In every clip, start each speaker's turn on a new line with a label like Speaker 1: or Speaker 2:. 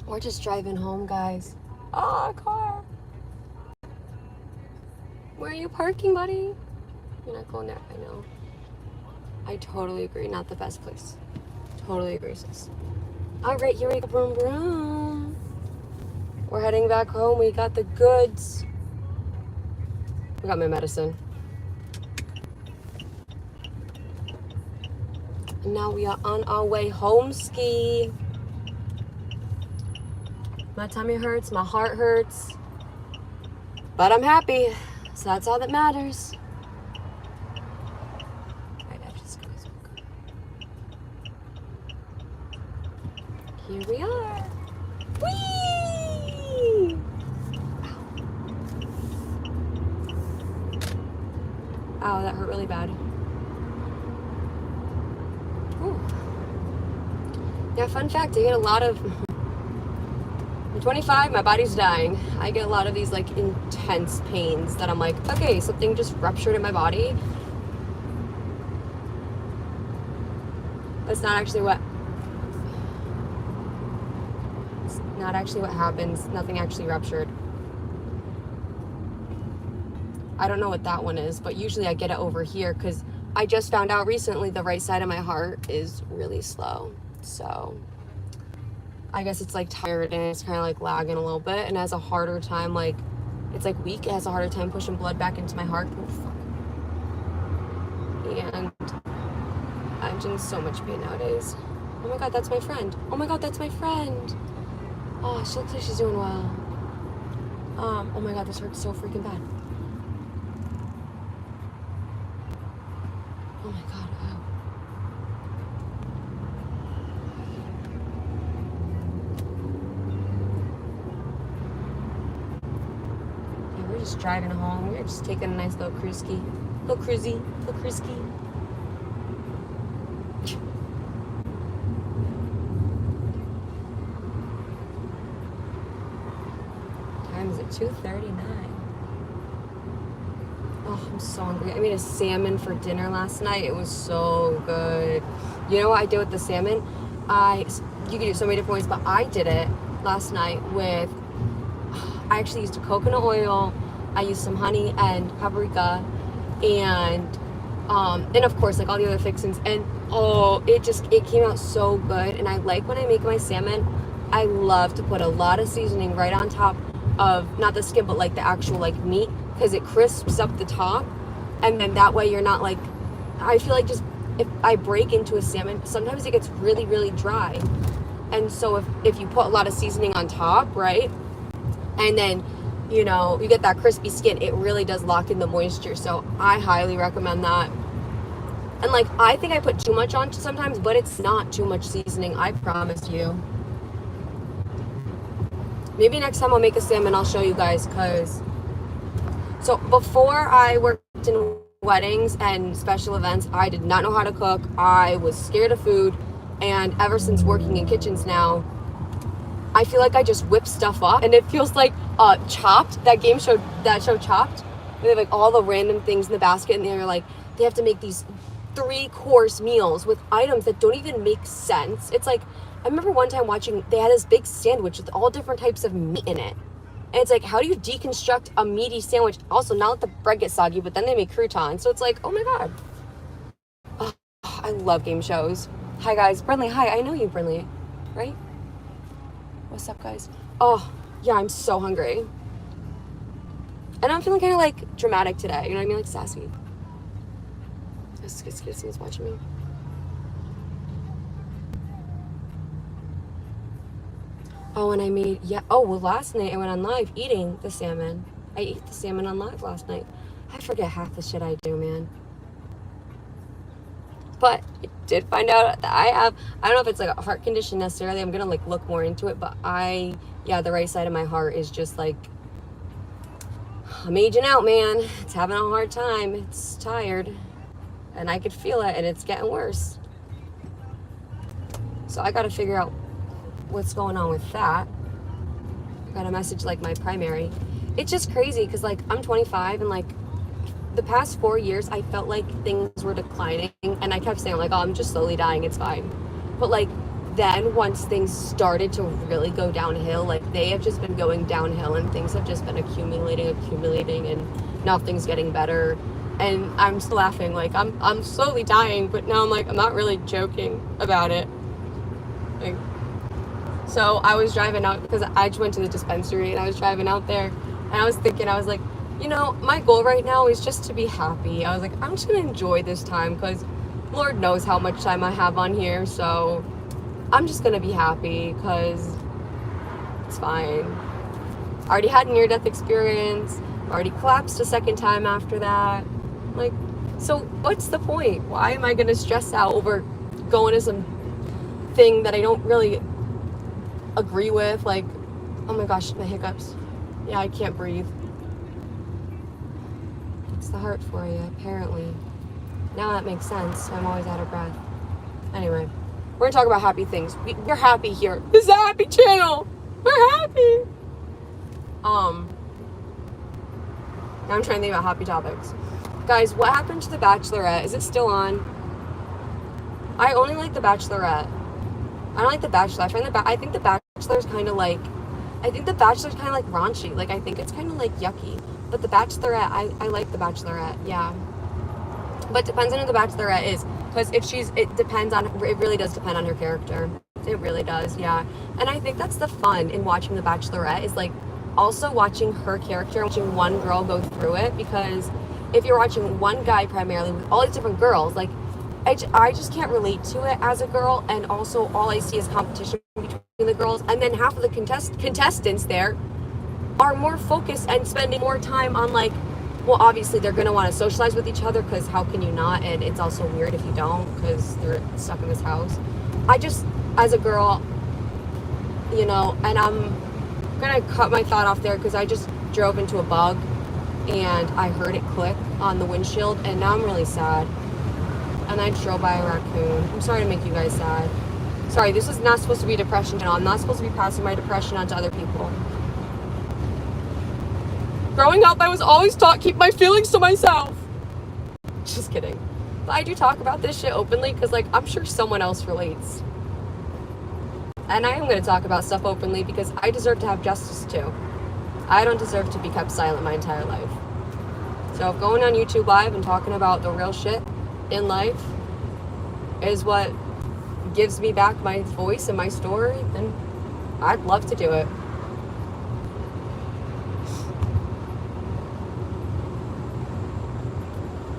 Speaker 1: Or just driving home, guys. Oh, car. Where are you parking, buddy? You're not going there. I know. I totally agree. Not the best place. Totally agree, sis. All right, here we go. Broom, broom. We're heading back home. We got the goods. We got my medicine. And now we are on our way home, ski. My tummy hurts, my heart hurts, but I'm happy, so that's all that matters. Alright, I just got this one. Here we are. Whee! Ow, that hurt really bad. Ooh. Yeah, fun fact, I get a lot of... I'm 25, my body's dying. I get a lot of these like intense pains that I'm like, okay, something just ruptured in my body. That's not actually what happens. Nothing actually ruptured. I don't know what that one is, but usually I get it over here because I just found out recently the right side of my heart is really slow. So I guess it's like tired and it's kind of like lagging a little bit and has a harder time, like it's like weak. It has a harder time pushing blood back into my heart. Oh, fuck. And I'm in so much pain nowadays. Oh my God, that's my friend. Oh my God, that's my friend. Oh, she looks like she's doing well. Oh my God, this hurts so freaking bad. Oh my God, ow. We're just driving home. We're just taking a nice little cruise-ski. Little cruisy. Little cruise-ski. Time is at 2:39. Oh, I'm so hungry. I made a salmon for dinner last night. It was so good. You know what I did with the salmon? You can do so many different ways, but I did it last night with... I actually used coconut oil, I used some honey and paprika, and of course like all the other fixings, and it came out so good. And I like when I make my salmon, I love to put a lot of seasoning right on top of, not the skin, but like the actual like meat, because it crisps up the top, and then that way you're not like, I feel like just if I break into a salmon, sometimes it gets really, really dry. And so if you put a lot of seasoning on top, right, and then, you know, you get that crispy skin, it really does lock in the moisture. So I highly recommend that. And like, I think I put too much on sometimes, but it's not too much seasoning, I promise you. Maybe next time I'll make a salmon, I'll show you guys, because... So before I worked in weddings and special events, I did not know how to cook. I was scared of food. And ever since working in kitchens now, I feel like I just whip stuff up, and it feels like Chopped, that show Chopped, where they have like all the random things in the basket, and they're like, they have to make these 3-course meals with items that don't even make sense. It's like, I remember one time watching, they had this big sandwich with all different types of meat in it. And it's like, how do you deconstruct a meaty sandwich? Also, not let the bread get soggy, but then they make croutons. So it's like, oh my God. Oh, I love game shows. Hi guys, Brinley, hi, I know you, Brinley, right? What's up, guys? Oh, yeah, I'm so hungry. And I'm feeling kind of like dramatic today. You know what I mean? Like sassy. Someone's watching me. Oh, and I made, well, last night I went on live eating the salmon. I ate the salmon on live last night. I forget half the shit I do, man. But I did find out that I don't know if it's like a heart condition necessarily. I'm gonna like look more into it, but the right side of my heart is just like, I'm aging out, man. It's having a hard time. It's tired, and I could feel it, and it's getting worse. So I gotta figure out what's going on with that. I got a message like my primary. It's just crazy because like I'm 25, and like the past 4 years I felt like things were declining, and I kept saying like, oh, I'm just slowly dying, it's fine. But like then once things started to really go downhill, like they have just been going downhill and things have just been accumulating and nothing's getting better. And I'm still laughing, like I'm slowly dying, but now I'm like, I'm not really joking about it. Like, so I was driving out because I just went to the dispensary and I was driving out there and I was thinking, I was like, you know, my goal right now is just to be happy. I was like, I'm just gonna enjoy this time because Lord knows how much time I have on here, so I'm just gonna be happy because it's fine. I already had a near-death experience, already collapsed a second time after that. Like, so what's the point? Why am I gonna stress out over going to some thing that I don't really agree with? Like, oh my gosh, my hiccups. Yeah, I can't breathe. It's the heart for you, apparently. Now that makes sense. I'm always out of breath. Anyway, we're gonna talk about happy things. We're happy here. This is a happy channel. We're happy. Now I'm trying to think about happy topics. Guys, what happened to The Bachelorette? Is it still on? I only like The Bachelorette. I don't like The Bachelor. I think The Bachelor's kind of like, raunchy. Like, I think it's kind of like yucky. But The Bachelorette, I like The Bachelorette, yeah. But depends on who The Bachelorette is. Because it really does depend on her character. It really does, yeah. And I think that's the fun in watching The Bachelorette is like also watching her character, watching one girl go through it. Because if you're watching one guy primarily with all these different girls, like, I just can't relate to it as a girl, and also all I see is competition between the girls, and then half of the contestants there are more focused and spending more time on, like, well, obviously they're going to want to socialize with each other, because how can you not? And it's also weird if you don't, because they're stuck in this house. I just, as a girl, you know, and I'm going to cut my thought off there, because I just drove into a bug, and I heard it click on the windshield, and now I'm really sad. And I drove by a raccoon. I'm sorry to make you guys sad. Sorry, this is not supposed to be a depression channel. I'm not supposed to be passing my depression on to other people. Growing up, I was always taught keep my feelings to myself. Just kidding. But I do talk about this shit openly because, like, I'm sure someone else relates. And I am going to talk about stuff openly because I deserve to have justice too. I don't deserve to be kept silent my entire life. So if going on YouTube Live and talking about the real shit in life is what gives me back my voice and my story, then I'd love to do it.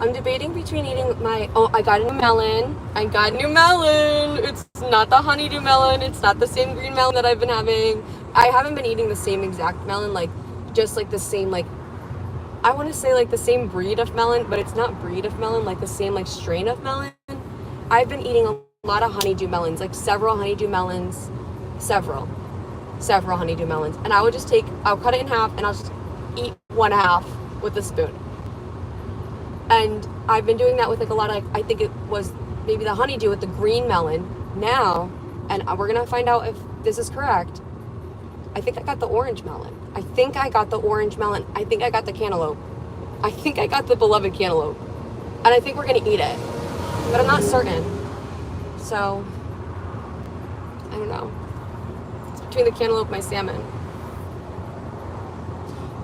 Speaker 1: I'm debating between eating I got a new melon. It's not the honeydew melon. It's not the same green melon that I've been having. I haven't been eating the same exact melon, like just like the same, like, I want to say like the same breed of melon, but it's not breed of melon, like the same like strain of melon. I've been eating a lot of honeydew melons, like several honeydew melons, several honeydew melons. And I'll cut it in half and I'll just eat one half with a spoon. And I've been doing that with like a lot of, like, I think it was maybe the honeydew with the green melon now. And we're going to find out if this is correct. I think I got the orange melon. I think I got the cantaloupe. I think I got the beloved cantaloupe. And I think we're going to eat it. But I'm not certain. So, I don't know. It's between the cantaloupe and my salmon.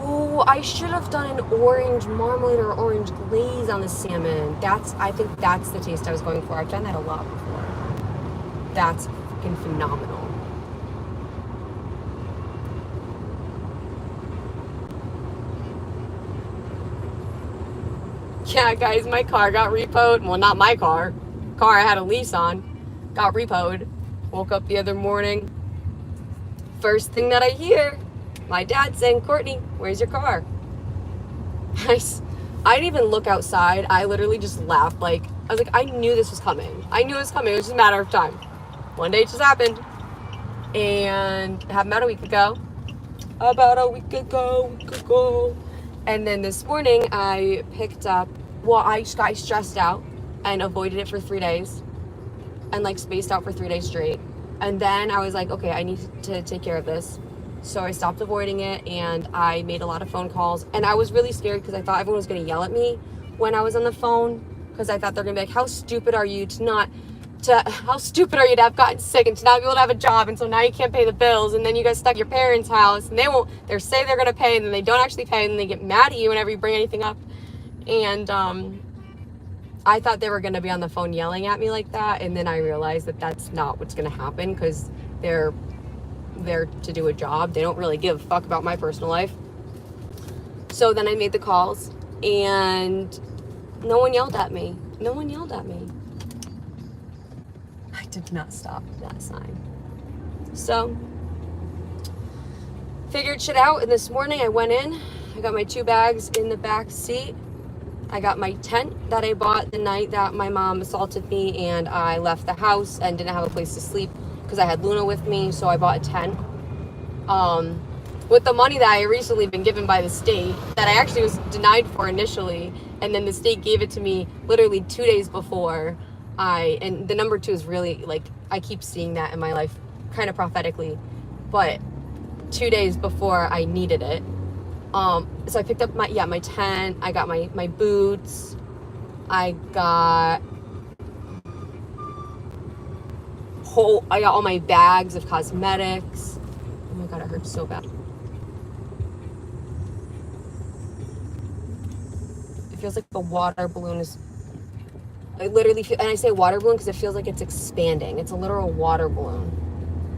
Speaker 1: Ooh, I should have done an orange marmalade or orange glaze on the salmon. I think that's the taste I was going for. I've done that a lot before. That's fucking phenomenal. Yeah, guys, my car got repoed. Well, not my car. Car I had a lease on got repoed. Woke up the other morning. First thing that I hear, my dad saying, "Courtney, where's your car?" I didn't even look outside. I literally just laughed. Like, I was like, I knew this was coming. It was just a matter of time. One day it just happened. And it happened about a week ago. And then this morning I picked up, I got stressed out and avoided it for 3 days and like spaced out for 3 days straight. And then I was like, okay, I need to take care of this. So I stopped avoiding it and I made a lot of phone calls. And I was really scared because I thought everyone was going to yell at me when I was on the phone, because I thought they're going to be like, how stupid are you to not how stupid are you to have gotten sick and to not be able to have a job, and so now you can't pay the bills, and then you got stuck at your parents' house, and they say they're gonna pay, and then they don't actually pay, and then they get mad at you whenever you bring anything up. And I thought they were gonna be on the phone yelling at me like that, and then I realized that that's not what's gonna happen, because they're there to do a job. They don't really give a fuck about my personal life. So then I made the calls, and no one yelled at me. No one yelled at me. I did not stop that sign. So, figured shit out, and this morning I went in. I got my 2 bags in the back seat. I got my tent that I bought the night that my mom assaulted me, and I left the house and didn't have a place to sleep because I had Luna with me, so I bought a tent. With the money that I recently been given by the state, that I actually was denied for initially, and then the state gave it to me literally 2 days before. And the number 2 is really, like, I keep seeing that in my life kind of prophetically, but 2 days before I needed it. So I picked up my tent, I got my boots, I got all my bags of cosmetics. Oh my God, it hurts so bad. It feels like the water balloon is, I literally feel, and I say water balloon because it feels like it's expanding. It's a literal water balloon.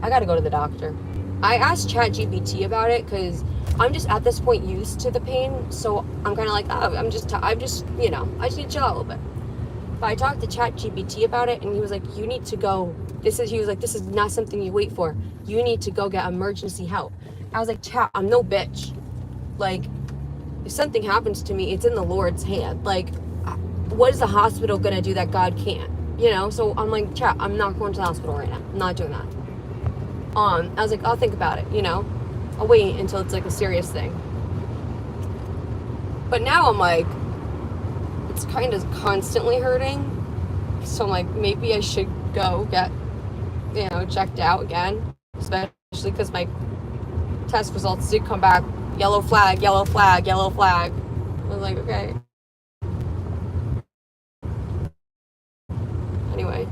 Speaker 1: I gotta go to the doctor. I asked ChatGPT about it because I'm just at this point used to the pain, so I'm kind of like, oh, I just need to chill out a little bit. But I talked to ChatGPT about it, and he was like, you need to go. This is not something you wait for. You need to go get emergency help. I was like, Chat, I'm no bitch. Like, if something happens to me, it's in the Lord's hand. Like, what is the hospital gonna do that God can't? So I'm like, Chat, I'm not going to the hospital right now. I'm not doing that. I was like, I'll think about it, I'll wait until it's like a serious thing. But now I'm like, it's kind of constantly hurting. So I'm like, maybe I should go get, checked out again. Especially because my test results did come back, yellow flag, yellow flag, yellow flag. I was like, okay. Anyway.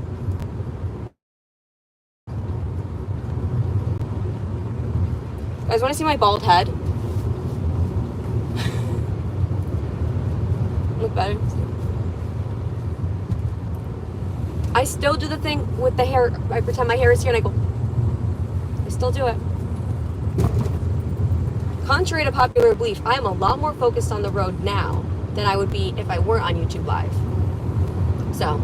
Speaker 1: You guys want to see my bald head? Look better. I still do the thing with the hair. I pretend my hair is here and I go. I still do it. Contrary to popular belief, I am a lot more focused on the road now than I would be if I weren't on YouTube Live. So,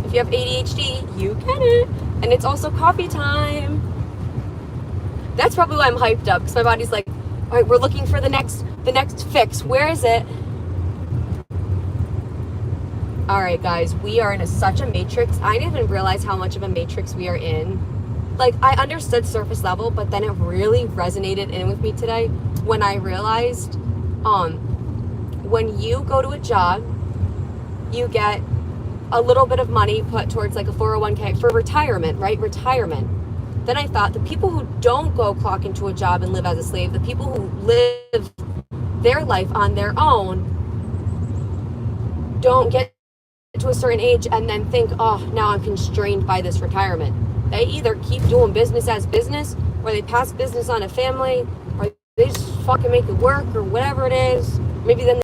Speaker 1: if you have ADHD, you get it. And it's also coffee time. That's probably why I'm hyped up, because my body's like, all right, we're looking for the next fix. Where is it? All right, guys, we are in such a matrix. I didn't even realize how much of a matrix we are in. Like, I understood surface level, but then it really resonated in with me today when I realized, when you go to a job, you get a little bit of money put towards like a 401k for retirement, right? Retirement. Then I thought the people who don't go clock into a job and live as a slave, the people who live their life on their own, don't get to a certain age and then think, oh, now I'm constrained by this retirement. They either keep doing business as business, or they pass business on to family, or they just fucking make it work, or whatever it is. Maybe then